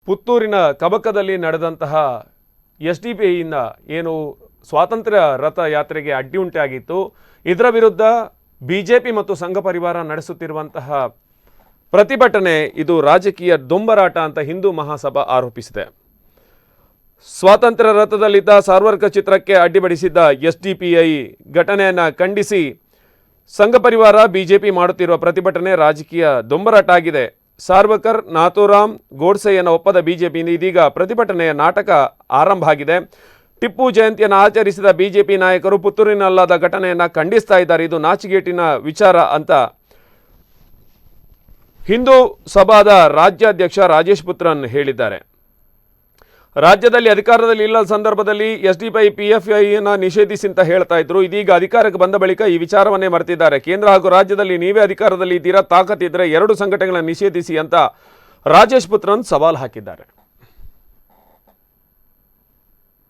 ಪುತ್ತೂರಿನ ಕಬಕದಲ್ಲಿ ನಡೆದಂತಹ ಎಸ್ಡಿಪಿಐನ ಏನು ಸ್ವಾತಂತ್ರ್ಯ ರಥ ಯಾತ್ರೆಗೆ ಅಡ್ಡಿ ಉಂಟಾಗಿತ್ತು. ಇದರ ವಿರುದ್ಧ ಬಿಜೆಪಿ ಮತ್ತು ಸಂಘ ಪರಿವಾರ ನಡೆಸುತ್ತಿರುವಂತಹ ಪ್ರತಿಭಟನೆ ಇದು ರಾಜಕೀಯ ದೊಂಬರಾಟ ಅಂತ ಹಿಂದೂ ಮಹಾಸಭಾ ಆರೋಪಿಸಿದೆ. ಸ್ವಾತಂತ್ರ್ಯ ರಥದಲ್ಲಿದ್ದ ಸಾರ್ವರ್ಕ ಚಿತ್ರಕ್ಕೆ ಅಡ್ಡಿಪಡಿಸಿದ್ದ ಎಸ್ಡಿಪಿಐ ಘಟನೆಯನ್ನು ಖಂಡಿಸಿ ಸಂಘ ಪರಿವಾರ ಬಿಜೆಪಿ ಮಾಡುತ್ತಿರುವ ಪ್ರತಿಭಟನೆ ರಾಜಕೀಯ ದೊಂಬರಾಟ ಆಗಿದೆ. ಸಾರ್ವರ್ಕರ್ ನಾಥೂರಾಮ್ ಗೋಡ್ಸೆಯನ್ನು ಒಪ್ಪದ ಬಿಜೆಪಿ ಇದೀಗ ಪ್ರತಿಭಟನೆಯ ನಾಟಕ ಆರಂಭ ಆಗಿದೆ. ಟಿಪ್ಪು ಜಯಂತಿಯನ್ನು ಆಚರಿಸಿದ ಬಿಜೆಪಿ ನಾಯಕರು ಪುತ್ತೂರಿನಲ್ಲಾದ ಘಟನೆಯನ್ನು ಖಂಡಿಸ್ತಾ ಇದ್ದಾರೆ. ಇದು ನಾಚಿಗೇಟಿನ ವಿಚಾರ ಅಂತ ಹಿಂದೂ ಸಭಾದ ರಾಜ್ಯಾಧ್ಯಕ್ಷ ರಾಜೇಶ್ ಪುತ್ರನ್ ಹೇಳಿದ್ದಾರೆ. ರಾಜ್ಯದಲ್ಲಿ ಅಧಿಕಾರದಲ್ಲಿ ಇಲ್ಲದ ಸಂದರ್ಭದಲ್ಲಿ ಎಸ್ಡಿಪಿಐ ಪಿಎಫ್ಐನ ನಿಷೇಧಿಸಿ ಅಂತ ಹೇಳ್ತಾ ಇದ್ರು. ಇದೀಗ ಅಧಿಕಾರಕ್ಕೆ ಬಂದ ಬಳಿಕ ಈ ವಿಚಾರವನ್ನೇ ಮರೆತಿದ್ದಾರೆ. ಕೇಂದ್ರ ಹಾಗೂ ರಾಜ್ಯದಲ್ಲಿ ನೀವೇ ಅಧಿಕಾರದಲ್ಲಿ ಇದ್ದೀರಾ, ತಾಕತ್ತಿದ್ರೆ ಎರಡು ಸಂಘಟನೆಗಳನ್ನು ನಿಷೇಧಿಸಿ ಅಂತ ರಾಜೇಶ್ ಪುತ್ರನ್ ಸವಾಲು ಹಾಕಿದ್ದಾರೆ.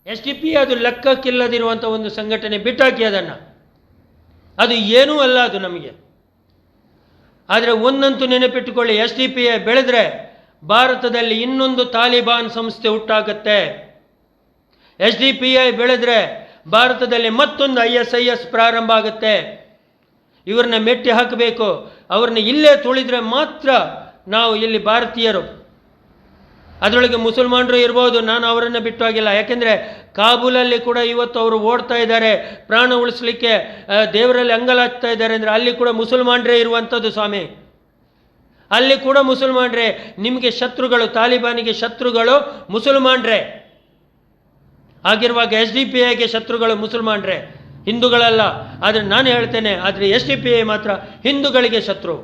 ಎಸ್ಡಿಪಿಐ ಅದು ಲೆಕ್ಕಕ್ಕಿಲ್ಲದಿರುವಂಥ ಒಂದು ಸಂಘಟನೆ, ಬಿಟ್ಟಾಕಿ ಅದನ್ನು, ಅದು ಏನೂ ಅಲ್ಲ ಅದು ನಮಗೆ. ಆದರೆ ಒಂದಂತೂ ನೆನಪಿಟ್ಟುಕೊಳ್ಳಿ, ಎಸ್ಡಿಪಿಐ ಬೆಳೆದ್ರೆ ಭಾರತದಲ್ಲಿ ಇನ್ನೊಂದು ತಾಲಿಬಾನ್ ಸಂಸ್ಥೆ ಹುಟ್ಟಾಗತ್ತೆ. ಎಸ್ಡಿಪಿಐ ಬೆಳೆದ್ರೆ ಭಾರತದಲ್ಲಿ ಮತ್ತೊಂದು ISIS ಪ್ರಾರಂಭ ಆಗುತ್ತೆ. ಇವ್ರನ್ನ ಮೆಟ್ಟಿ ಹಾಕಬೇಕು. ಅವ್ರನ್ನ ಇಲ್ಲೇ ತುಳಿದ್ರೆ ಮಾತ್ರ ನಾವು ಇಲ್ಲಿ ಭಾರತೀಯರು. ಅದರೊಳಗೆ ಮುಸಲ್ಮಾನರು ಇರ್ಬೋದು, ನಾನು ಅವರನ್ನು ಬಿಟ್ಟು ಆಗಿಲ್ಲ. ಯಾಕೆಂದರೆ ಕಾಬೂಲಲ್ಲಿ ಕೂಡ ಇವತ್ತು ಅವರು ಓಡ್ತಾ ಇದ್ದಾರೆ, ಪ್ರಾಣ ಉಳಿಸ್ಲಿಕ್ಕೆ ದೇವರಲ್ಲಿ ಅಂಗಲಾಗ್ತಾ ಇದ್ದಾರೆ. ಅಂದರೆ ಅಲ್ಲಿ ಕೂಡ ಮುಸಲ್ಮಾನರೇ ಇರುವಂಥದ್ದು ಸ್ವಾಮಿ, ಅಲ್ಲಿ ಕೂಡ ಮುಸಲ್ಮಾನರೇ. ನಿಮಗೆ ಶತ್ರುಗಳು, ತಾಲಿಬಾನಿಗೆ ಶತ್ರುಗಳು ಮುಸಲ್ಮಾನರೇ. ಆಗಿರುವಾಗ ಎಸ್ಡಿಪಿಐಗೆ ಶತ್ರುಗಳು ಮುಸಲ್ಮಾನರೇ, ಹಿಂದೂಗಳಲ್ಲ. ಆದರೆ ನಾನು ಹೇಳ್ತೇನೆ, ಆದರೆ ಎಸ್ಡಿಪಿಐ ಮಾತ್ರ ಹಿಂದೂಗಳಿಗೆ ಶತ್ರು.